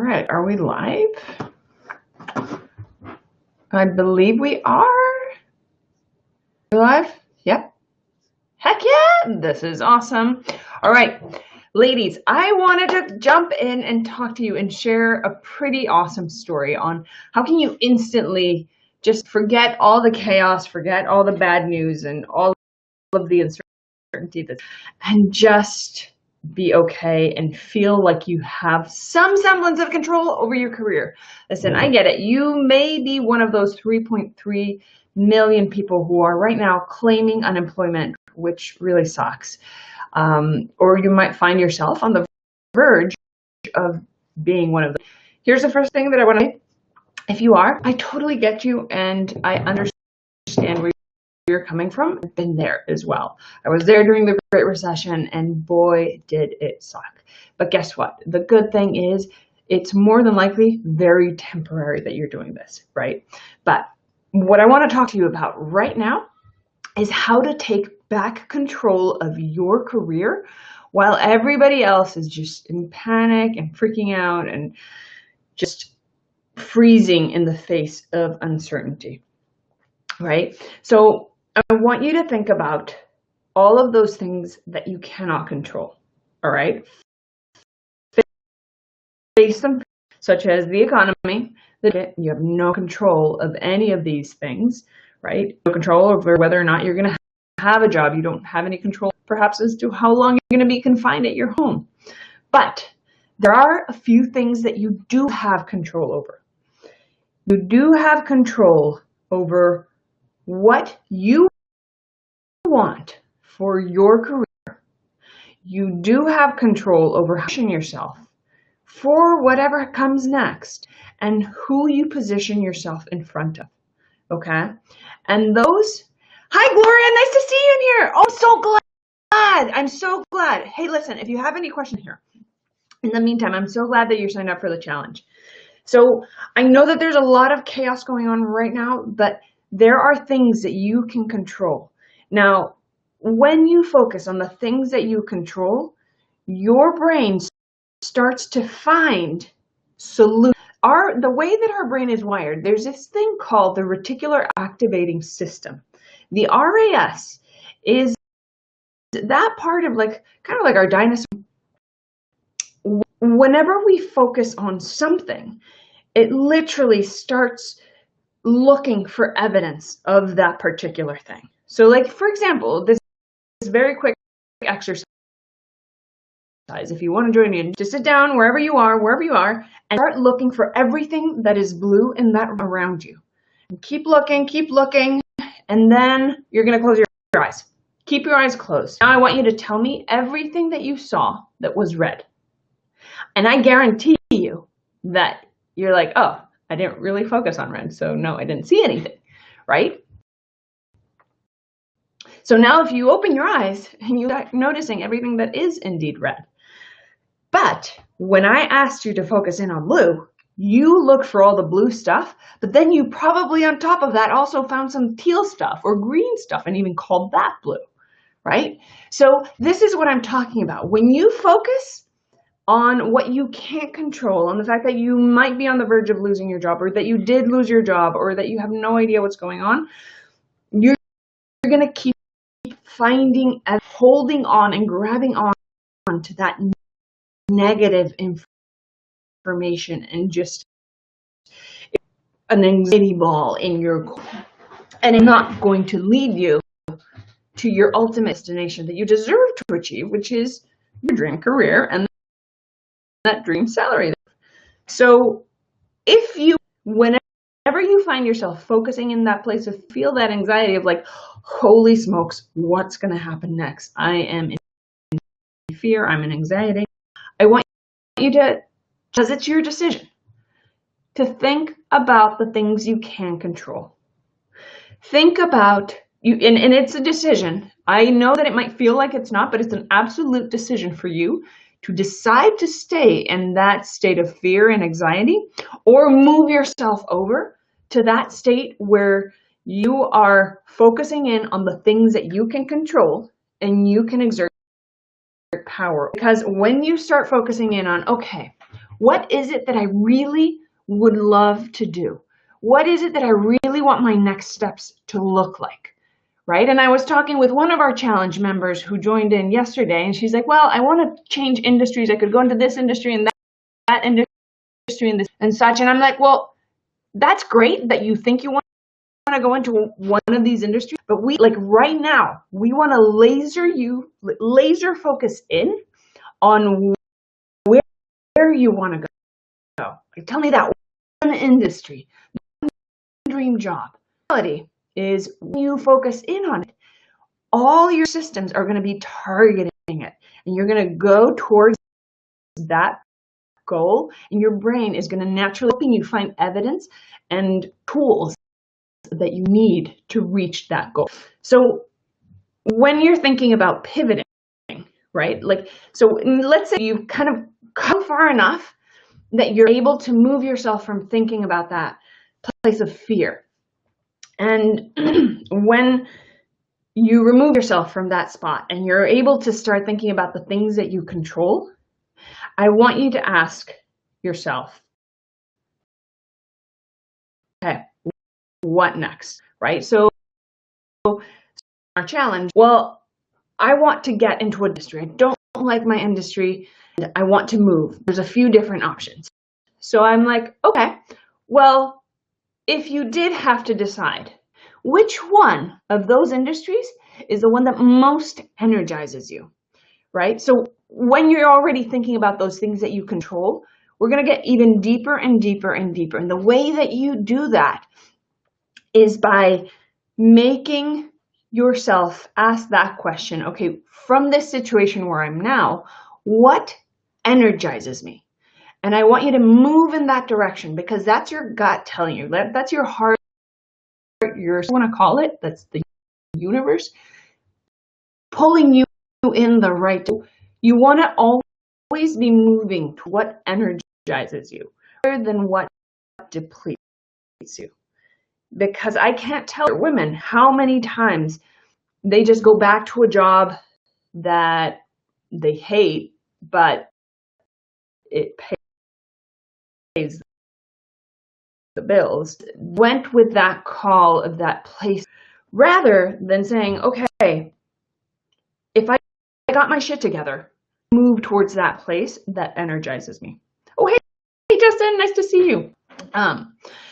right, are we live? I believe we are. We're live? Yep. Heck yeah, this is awesome. All right, ladies, I wanted to jump in and talk to you and share a pretty awesome story on how can you instantly just forget all the chaos, forget all the bad news and all of the uncertainty and just be okay and feel like you have some semblance of control over your career. Listen, I get it. You may be one of those 3.3 million people who are right now claiming unemployment, which really sucks. Or you might find yourself on the verge of being one of them. Here's the first thing that I want to say. If you are, I totally get you and I understand where you're coming from. I've been there as well. I was there during the Great Recession and boy, did it suck. But guess what? The good thing is it's more than likely very temporary that you're doing this, right? But what I want to talk to you about right now is how to take back control of your career while everybody else is just in panic and freaking out and just freezing in the face of uncertainty, right? So I want you to think about all of those things that you cannot control, all right? Face them, such as the economy. You have no control of any of these things, right? No control over whether or not you're going to have a job. You don't have any control, perhaps, as to how long you're going to be confined at your home. But there are a few things that you do have control over. You do have control over what you want for your career. You do have control over how you position yourself for whatever comes next and who you position yourself in front of, okay? And those, hi Gloria, nice to see you in here. Oh, I'm so glad. I'm so glad. Hey, listen, if you have any questions here, in the meantime, I'm so glad that you're signed up for the challenge. So I know that there's a lot of chaos going on right now, but there are things that you can control. Now, when you focus on the things that you control, your brain starts to find solutions. The way that our brain is wired, there's this thing called the reticular activating system. The RAS is that part of kind of like our dinosaur. Whenever we focus on something, it literally starts looking for evidence of that particular thing. So like, for example, this very quick exercise. If you want to join me, just sit down wherever you are, and start looking for everything that is blue in that around you. And keep looking, and then you're going to close your eyes. Keep your eyes closed. Now I want you to tell me everything that you saw that was red. And I guarantee you that you're like, oh, I didn't really focus on red, so no, I didn't see anything, right? So now if you open your eyes and you start noticing everything that is indeed red. But when I asked you to focus in on blue, you looked for all the blue stuff, but then you probably on top of that also found some teal stuff or green stuff and even called that blue, right? So this is what I'm talking about. When you focus on what you can't control, on the fact that you might be on the verge of losing your job, or that you did lose your job, or that you have no idea what's going on, you're going to keep finding and holding on and grabbing on to that negative information and just an anxiety ball in your core. And it's not going to lead you to your ultimate destination that you deserve to achieve, which is your dream career and that dream salary. So if you, whenever you find yourself focusing in that place of feel that anxiety of like, holy smokes, what's going to happen next? I am in fear, I'm in anxiety. I want you to, because it's your decision, to think about the things you can control. Think about you, and it's a decision. I know that it might feel like it's not, but it's an absolute decision for you to decide to stay in that state of fear and anxiety, or move yourself over to that state where you are focusing in on the things that you can control and you can exert power. Because when you start focusing in on, okay, What is it that I really would love to do? What is it that I really want my next steps to look like? Right? And I was talking with one of our challenge members who joined in yesterday, and she's like, well, I want to change industries. I could go into this industry and that industry and this and such. And I'm like, well, that's great that you think you want to go into one of these industries, but we, like, right now, we want to laser focus in on where you want to go. Like, tell me that one industry, dream job. Reality is, when you focus in on it, all your systems are going to be targeting it, and you're going to go towards that goal, and your brain is going to naturally helping you find evidence and tools that you need to reach that goal. So when you're thinking about pivoting, right? Like, so let's say you kind of come far enough that you're able to move yourself from thinking about that place of fear. And when you remove yourself from that spot and you're able to start thinking about the things that you control, I want you to ask yourself, okay, what next, right? So our challenge, well, I want to get into an industry. I don't like my industry, and I want to move. There's a few different options. So I'm like, okay, well, if you did have to decide, which one of those industries is the one that most energizes you, right? So when you're already thinking about those things that you control, we're going to get even deeper and deeper and deeper. And the way that you do that is by making yourself ask that question, okay, from this situation where I'm now, what energizes me? And I want you to move in that direction, because that's your gut telling you, that's your heart, your, I want to call it, that's the universe pulling you in the right direction. You want to always be moving to what energizes you rather than what depletes you. Because I can't tell women how many times they just go back to a job that they hate, but it pays the bills. Went with that call of that place rather than saying, okay, if I got my shit together, move towards that place that energizes me. Oh, hey, Justin, nice to see you.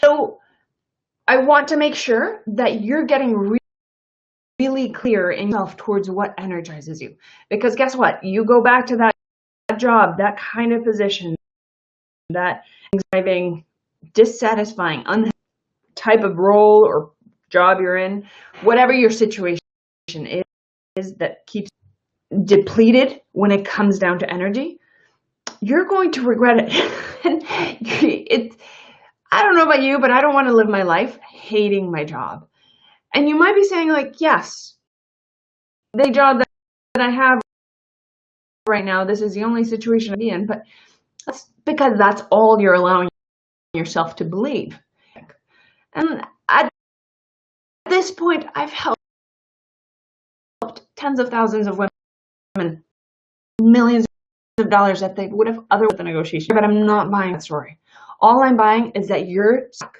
So I want to make sure that you're getting really clear in yourself towards what energizes you. Because guess what? You go back to that job, that kind of position, that driving, dissatisfying, type of role or job you're in, whatever your situation is that keeps depleted when it comes down to energy, you're going to regret it. And I don't know about you, but I don't want to live my life hating my job. And you might be saying, like, yes, the job that I have right now, this is the only situation I'm in, but that's because that's all you're allowing yourself to believe. And at this point, I've helped tens of thousands of women, millions of dollars that they would have otherwise with the negotiation, but I'm not buying that story. All I'm buying is that you're stuck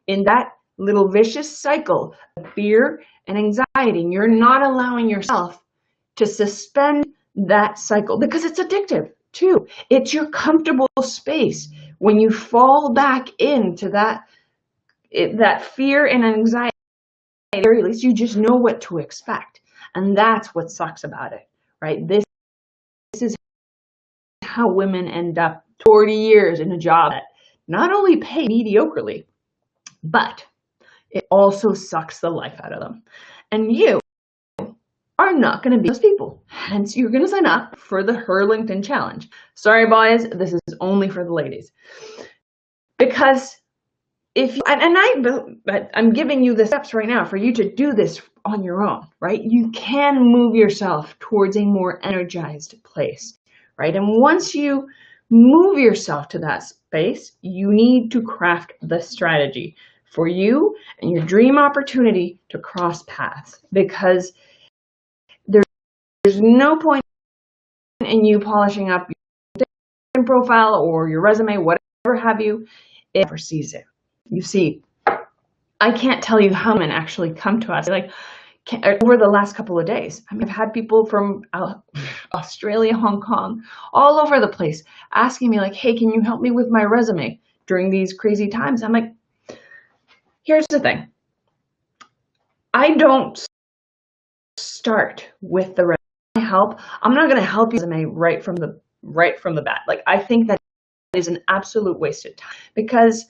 in that little vicious cycle of fear and anxiety, and you're not allowing yourself to suspend that cycle, because it's addictive too. It's your comfortable space. When you fall back into that fear and anxiety, at the very least, you just know what to expect. And that's what sucks about it, right? This is how women end up 40 years in a job that not only pays mediocrely, but it also sucks the life out of them. And you are not going to be those people. Hence, you're going to sign up for the Her LinkedIn Challenge. Sorry, boys, this is only for the ladies. Because if you, I'm giving you the steps right now for you to do this on your own, right? You can move yourself towards a more energized place, right? And once you move yourself to that space, you need to craft the strategy for you and your dream opportunity to cross paths, because there's no point in you polishing up profile or your resume, whatever have you, it never sees it. You see, I can't tell you how many actually come to us like over the last couple of days. I mean, I've had people from Australia, Hong Kong, all over the place asking me like, hey, can you help me with my resume during these crazy times? I'm like, here's the thing. I don't start with the resume help. I'm not going to help you with resume right from the bat. Like, I think that is an absolute waste of time, because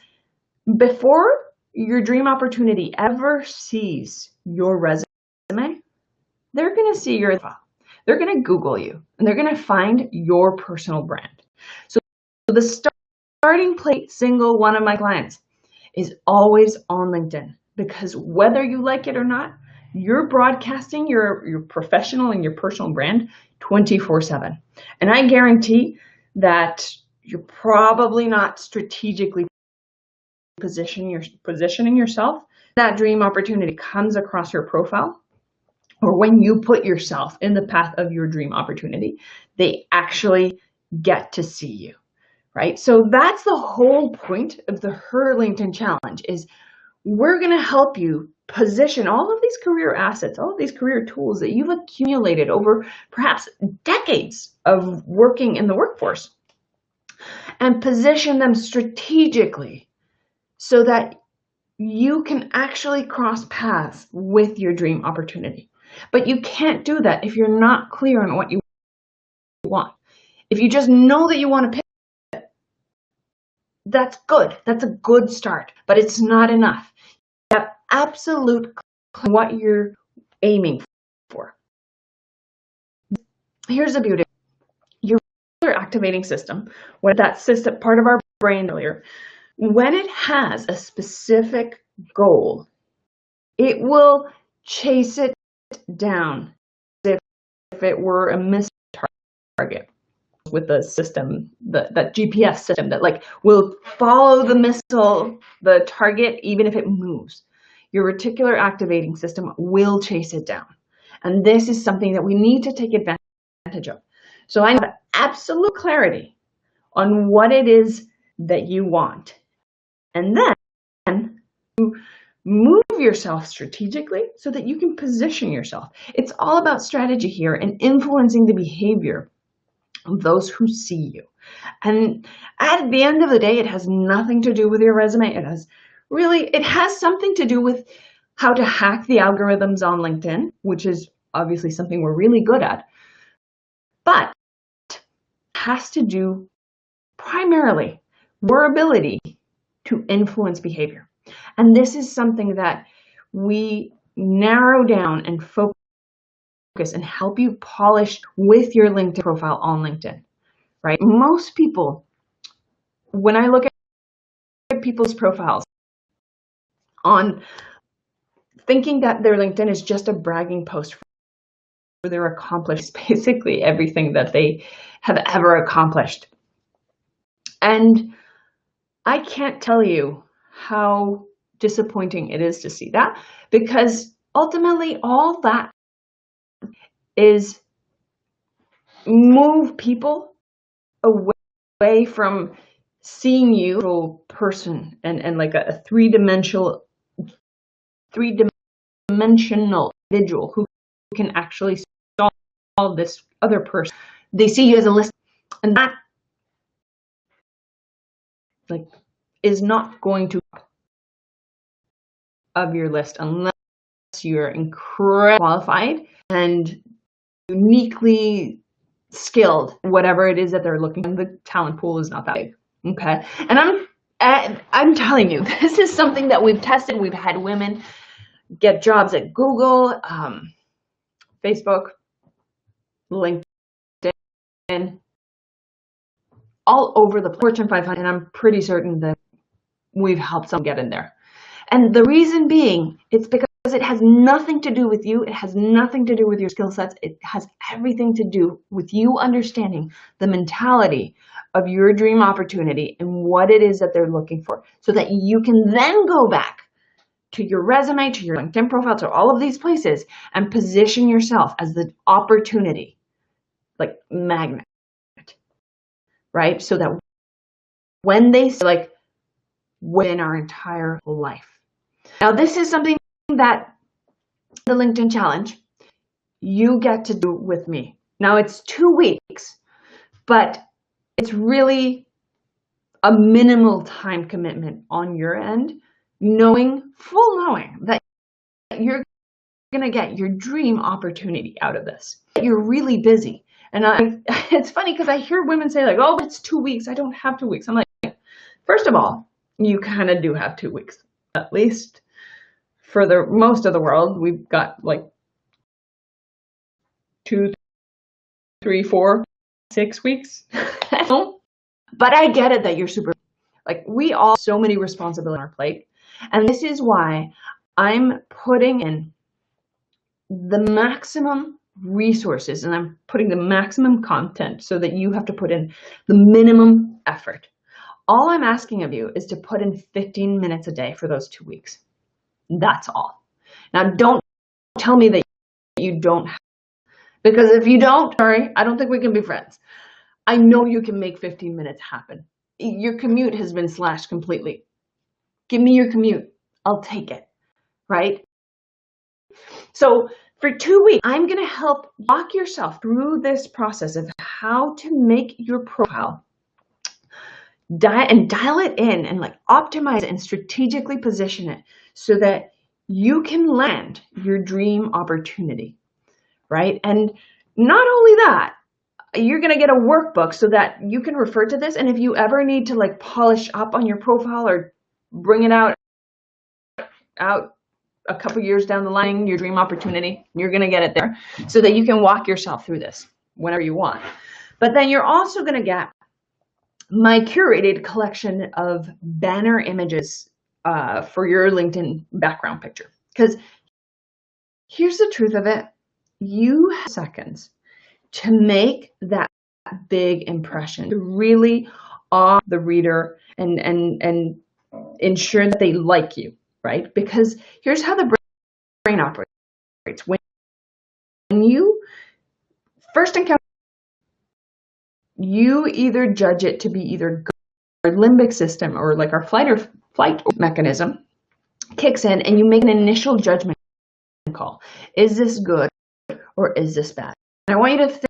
before your dream opportunity ever sees your resume, they're going to see your file. They're going to Google you, and they're going to find your personal brand. So the starting place, single one of my clients, is always on LinkedIn, because whether you like it or not, you're broadcasting your professional and your personal brand 24/7. And I guarantee that you're probably not strategically positioning yourself. That dream opportunity comes across your profile, or when you put yourself in the path of your dream opportunity, they actually get to see you, right? So that's the whole point of the Her LinkedIn Challenge, is we're going to help you position all of these career assets, all of these career tools that you've accumulated over perhaps decades of working in the workforce, and position them strategically so that you can actually cross paths with your dream opportunity. But you can't do that if you're not clear on what you want. If you just know that you want to pivot, that's good. That's a good start, but it's not enough. You have absolute clarity on what you're aiming for. Here's the beauty. Your activating system, when that system, part of our brain earlier, when it has a specific goal, it will chase it down as if it were a missed target, with the system, that GPS system that like will follow the missile, the target, even if it moves. Your reticular activating system will chase it down. And this is something that we need to take advantage of. So I have absolute clarity on what it is that you want. And then you move yourself strategically so that you can position yourself. It's all about strategy here and influencing the behavior of those who see you. And at the end of the day, it has nothing to do with your resume. It has something to do with how to hack the algorithms on LinkedIn, which is obviously something we're really good at. But it has to do primarily with your ability to influence behavior. And this is something that we narrow down and focus and help you polish with your LinkedIn profile on LinkedIn, right? Most people, when I look at people's profiles on thinking that their LinkedIn is just a bragging post for their accomplishments, basically everything that they have ever accomplished. And I can't tell you how disappointing it is to see that, because ultimately all that is move people away from seeing you as a person and like a three-dimensional individual who can actually solve this other person. They see you as a list, and that like is not going to of your list unless you're incredibly qualified and uniquely skilled, whatever it is that they're looking for. The talent pool is not that big. Okay. And I'm telling you, this is something that we've tested. We've had women get jobs at Google, Facebook, LinkedIn, all over the Fortune 500, and I'm pretty certain that we've helped some get in there. And the reason being, it's because it has nothing to do with you. It has nothing to do with your skill sets. It has everything to do with you understanding the mentality of your dream opportunity and what it is that they're looking for, so that you can then go back to your resume, to your LinkedIn profile, to all of these places and position yourself as the opportunity, like magnet, right? So that when they say, like, win our entire life. Now, this is something that the LinkedIn challenge you get to do with me. Now, it's 2 weeks, but it's really a minimal time commitment on your end, full knowing that you're going to get your dream opportunity out of this. You're really busy. And it's funny because I hear women say, like, oh, it's 2 weeks. I don't have 2 weeks. I'm like, first of all, you kind of do have 2 weeks, at least for the most of the world. We've got like 2, 3, 4, 6 weeks. But I get it that you're super, like, we all have so many responsibilities on our plate. And this is why I'm putting in the maximum resources and I'm putting the maximum content so that you have to put in the minimum effort. All I'm asking of you is to put in 15 minutes a day for those 2 weeks. That's all. Now, don't tell me that you don't have, because if you don't, sorry, I don't think we can be friends. I know you can make 15 minutes happen. Your commute has been slashed completely. Give me your commute. I'll take it, right? So for 2 weeks, I'm going to help walk yourself through this process of how to make your profile dial it in and like optimize it and strategically position it so that you can land your dream opportunity, right? And not only that, you're going to get a workbook so that you can refer to this. And if you ever need to like polish up on your profile or bring it out a couple years down the line, your dream opportunity, you're going to get it there so that you can walk yourself through this whenever you want. But then you're also going to get my curated collection of banner images for your LinkedIn background picture. Because here's the truth of it. You have seconds to make that big impression, to really awe the reader and ensure that they like you, right? Because here's how the brain operates. When you first encounter, you either judge it to be either our limbic system or like our flight mechanism kicks in and you make an initial judgment call. Is this good or is this bad? And I want you to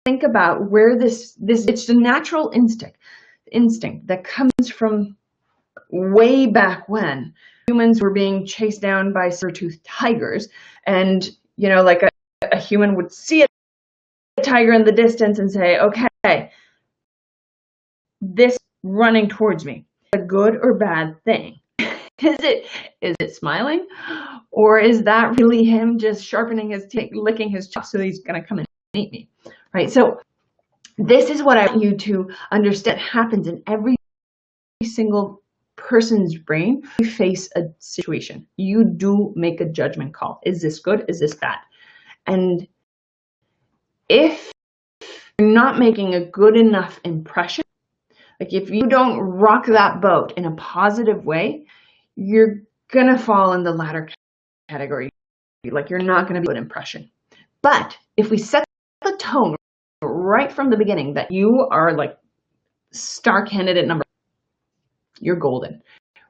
think about where this it's the natural instinct that comes from way back when humans were being chased down by saber-toothed tigers, and you know, like a human would see a tiger in the distance and say, okay, this running towards me, a good or bad thing? Is it smiling, or is that really him just sharpening his teeth, licking his chops so he's going to come and eat me, right? So this is what I want you to understand happens in every single person's brain. You face a situation, you do make a judgment call. Is this good? Is this bad? And if you're not making a good enough impression, like if you don't rock that boat in a positive way, you're gonna fall in the latter category. Like you're not gonna be a good impression. But if we set the tone right from the beginning that you are like star candidate number, you're golden,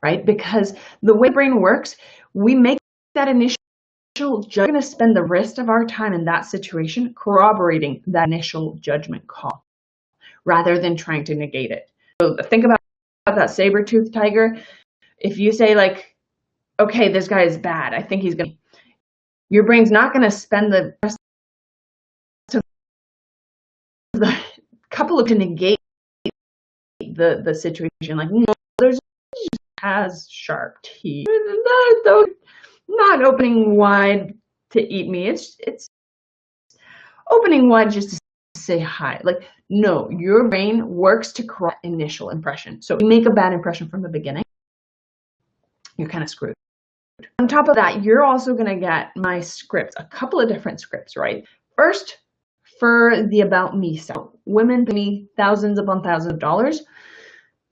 right? Because the way brain works, we make that initial judgment. We're gonna spend the rest of our time in that situation corroborating that initial judgment call rather than trying to negate it. So think about that saber-toothed tiger. If you say like, okay, this guy is bad, I think he's gonna, your brain's not gonna spend the rest of the couple of to negate the situation. Like, no, there's has sharp teeth. Not opening wide to eat me. It's opening wide just to say hi. Like, no, your brain works to correct initial impression. So if you make a bad impression from the beginning, you're kind of screwed. On top of that, you're also going to get my scripts, a couple of different scripts, right? First, for the About Me section. Women pay me thousands upon thousands of dollars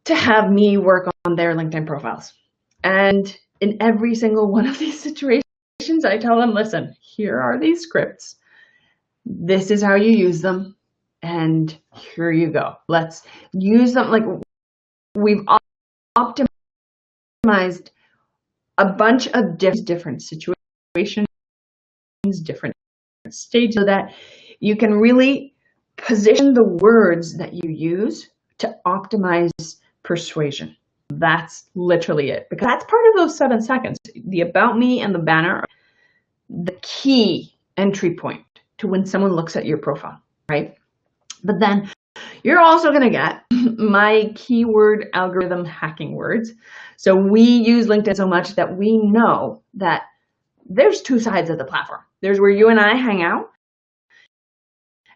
to have me work on their LinkedIn profiles. And in every single one of these situations, I tell them, listen, here are these scripts. This is how you use them. And here you go. Let's use them. Like, we've optimized a bunch of different situations, different stages, so that you can really position the words that you use to optimize persuasion. That's literally it, because that's part of those 7 seconds. The about me and the banner are the key entry point to when someone looks at your profile, right? But then you're also going to get my keyword algorithm hacking words. So we use LinkedIn so much that we know that there's 2 sides of the platform. There's where you and I hang out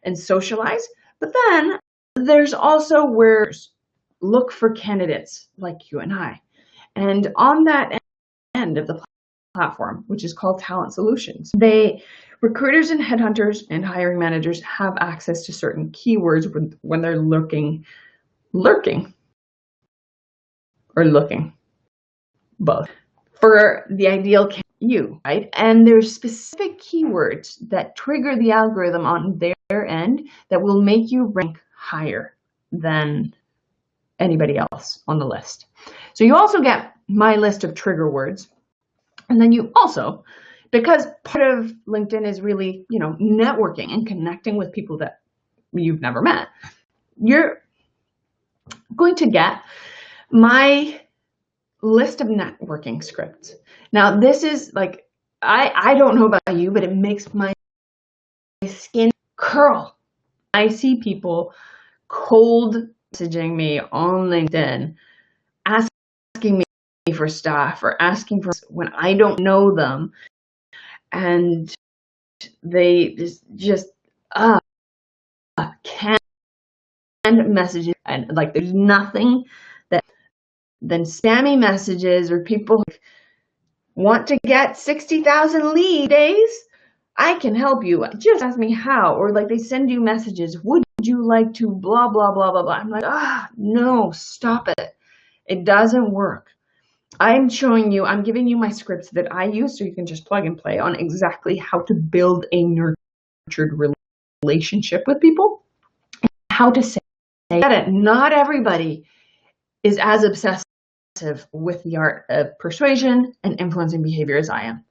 and socialize, but then there's also where look for candidates like you and I. And on that end of the platform, which is called Talent Solutions, recruiters and headhunters and hiring managers have access to certain keywords when they're lurking, both, for the ideal you, right? And there's specific keywords that trigger the algorithm on their end that will make you rank higher than anybody else on the list. So you also get my list of trigger words. And then you also, because part of LinkedIn is really, networking and connecting with people that you've never met, you're going to get my list of networking scripts. Now, this is like, I don't know about you, but it makes my skin curl. I see people cold messaging me on LinkedIn, asking me for stuff or asking for when I don't know them, and they just canned messages, and like there's nothing that than spammy messages or people who want to get 60,000 lead days. I can help you. Just ask me how. Or like they send you messages. Would you like to blah, blah, blah, blah, blah. I'm like, no, stop it. It doesn't work. I'm giving you my scripts that I use so you can just plug and play on exactly how to build a nurtured relationship with people, and how to say it. Not everybody is as obsessive with the art of persuasion and influencing behavior as I am.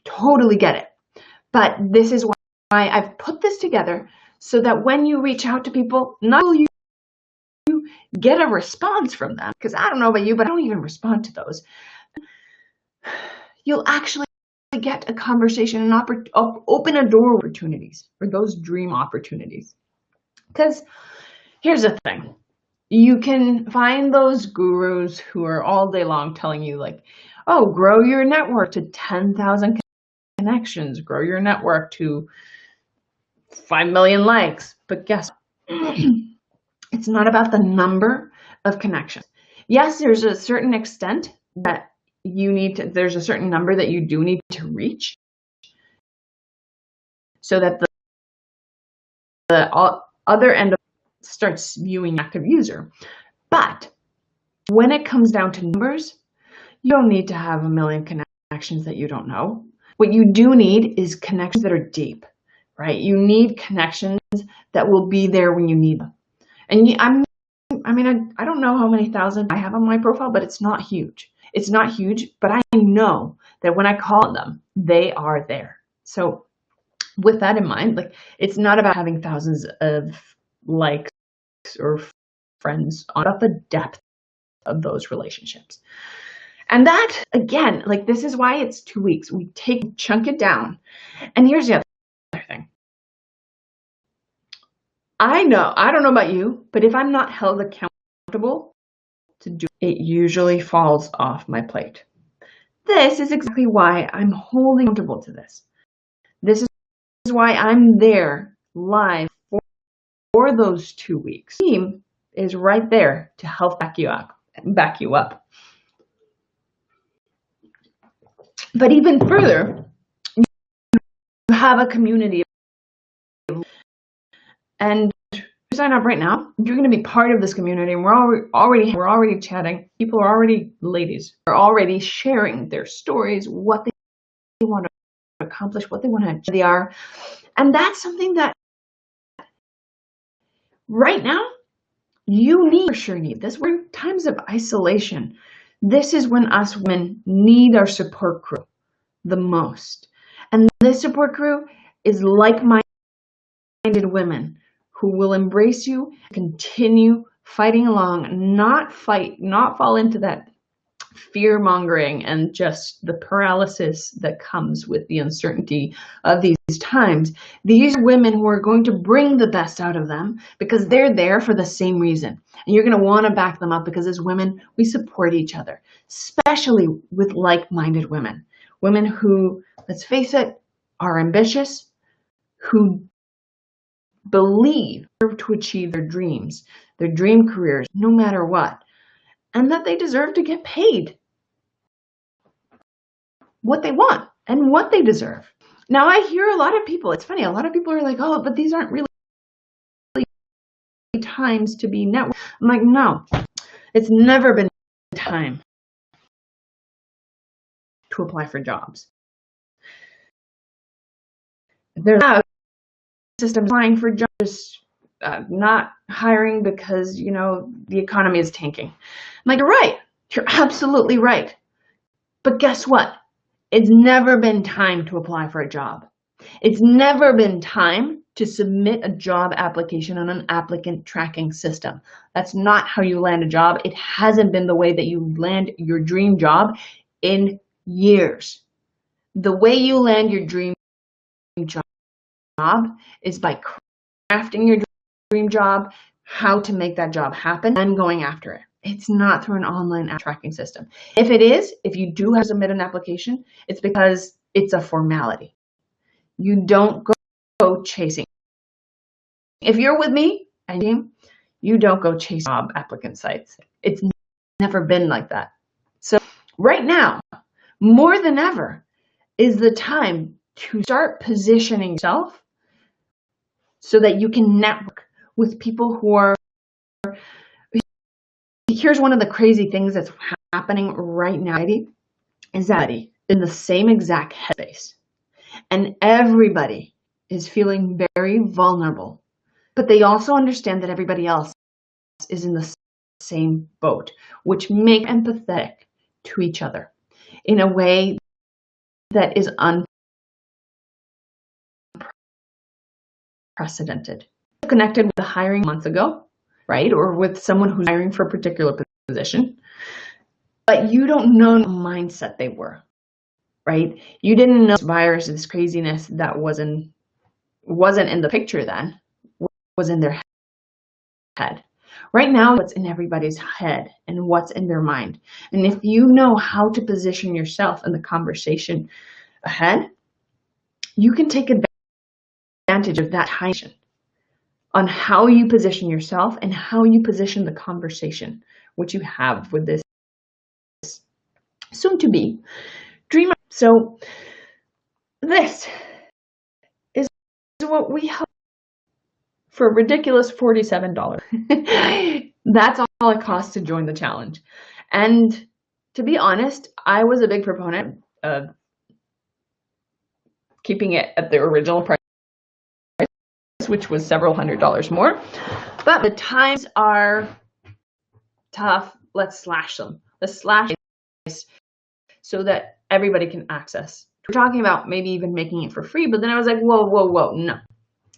Totally get it. But this is why I've put this together, so that when you reach out to people, not will you get a response from them, because I don't know about you, but I don't even respond to those. You'll actually get a conversation and open a door opportunities, or those dream opportunities. Because here's the thing. You can find those gurus who are all day long telling you like, oh, grow your network to 10,000 connections, grow your network to 5 million likes. But guess what? It's not about the number of connections. Yes, there's a certain extent that there's a certain number that you do need to reach so that the other end of starts viewing active user. But when it comes down to numbers, you don't need to have 1 million connections that you don't know. What you do need is connections that are deep, right? You need connections that will be there when you need them. And I don't know how many thousand I have on my profile, but it's not huge. It's not huge, but I know that when I call them, they are there. So with that in mind, like, it's not about having thousands of likes or friends, about the depth of those relationships. And that, again, like, this is why it's 2 weeks. We chunk it down. And here's the other thing. I don't know about you, but if I'm not held accountable to do it, it usually falls off my plate. This is exactly why I'm holding accountable to this. This is why I'm there live for those 2 weeks. The team is right there to help back you up. But even further, you have a community, and sign up right now. You're going to be part of this community, and we're already chatting. People ladies are already sharing their stories, what they want to accomplish, what they want to achieve. And that's something that Right now, you need, for sure need this. We're in times of isolation. This is when us women need our support crew the most. And this support crew is like-minded women who will embrace you, continue fighting along, not fall into that fear mongering and just the paralysis that comes with the uncertainty of these times. These are women who are going to bring the best out of them because they're there for the same reason. And you're going to want to back them up because as women, we support each other, especially with like-minded women. Women who, let's face it, are ambitious, who believe to achieve their dreams, their dream careers, no matter what, and that they deserve to get paid what they want and what they deserve. Now, I hear a lot of people, it's funny, a lot of people are like, oh, but these aren't really times to be networking. I'm like, no, it's never been time to apply for jobs. There's a system applying for jobs, not hiring because, you know, the economy is tanking. I'm like, you're right. You're absolutely right. But guess what? It's never been time to apply for a job. It's never been time to submit a job application on an applicant tracking system. That's not how you land a job. It hasn't been the way that you land your dream job in years. The way you land your dream job is by crafting your dream job, how to make that job happen, and going after it. It's not through an online tracking system. If it is, if you do have to submit an application, it's because it's a formality. You don't go chasing. If you're with me, you don't go chasing job applicant sites. It's never been like that. So right now, more than ever, is the time to start positioning yourself so that you can network with people who are. Here's one of the crazy things that's happening right now, is that in the same exact headspace. And everybody is feeling very vulnerable, but they also understand that everybody else is in the same boat, which makes empathetic to each other in a way that is unprecedented. Connected with the hiring months ago, right? Or with someone who's hiring for a particular position, but you don't know the mindset they were, right? You didn't know this virus, this craziness that wasn't in the picture then, was in their head. Right now, what's in everybody's head and what's in their mind. And if you know how to position yourself in the conversation ahead, you can take advantage of that tension on how you position yourself and how you position the conversation which you have with this soon-to-be dreamer. So this is what we have for a ridiculous $47. That's all it costs to join the challenge. And to be honest, I was a big proponent of keeping it at the original price, which was several $100s more. But the times are tough. Let's slash them. Let's slash so that everybody can access. We're talking about maybe even making it for free, but then I was like, whoa, no.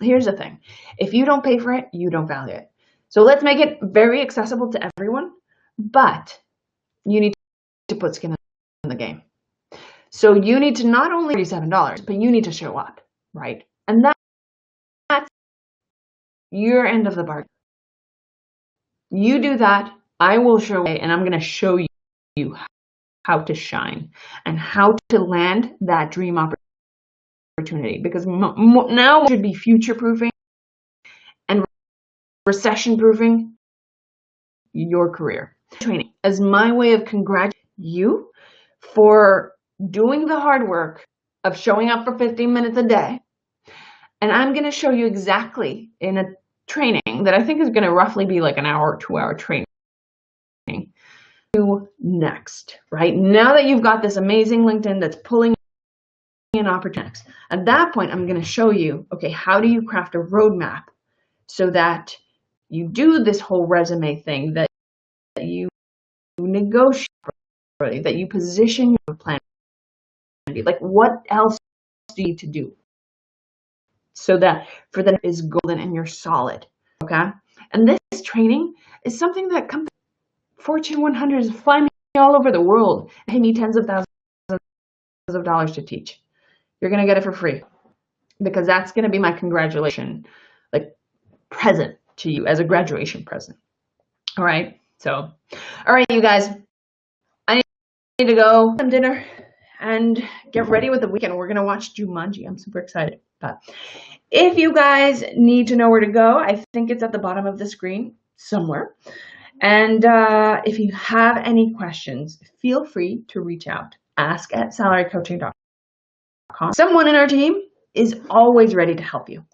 Here's the thing. If you don't pay for it, you don't value it. So let's make it very accessible to everyone, but you need to put skin in the game. So you need to not only $37, but you need to show up, right? And that's your end of the bargain. You do that, I will show you, and I'm going to show you how to shine and how to land that dream opportunity. Because now should be future-proofing and recession-proofing your career. Training as my way of congratulating you for doing the hard work of showing up for 15 minutes a day. And I'm going to show you exactly in a training that I think is going to roughly be like an hour or 2 hour training. Next, right? Now that you've got this amazing LinkedIn that's pulling in opportunities, at that point, I'm going to show you, okay, how do you craft a roadmap so that you do this whole resume thing, that you negotiate, that you position your plan. Like, what else do you need to do so that for them is golden and you're solid? Okay. And this training is something that companies, Fortune 100s, fly me all over the world, pay me tens of thousands of dollars to teach. You're going to get it for free, because that's going to be my congratulation, like, present to you as a graduation present. All right. So, all right, you guys, I need to go have some dinner and get ready with the weekend. We're going to watch Jumanji. I'm super excited. But if you guys need to know where to go, I think it's at the bottom of the screen somewhere. And if you have any questions, feel free to reach out. Ask at SalaryCoaching.com. Someone in our team is always ready to help you.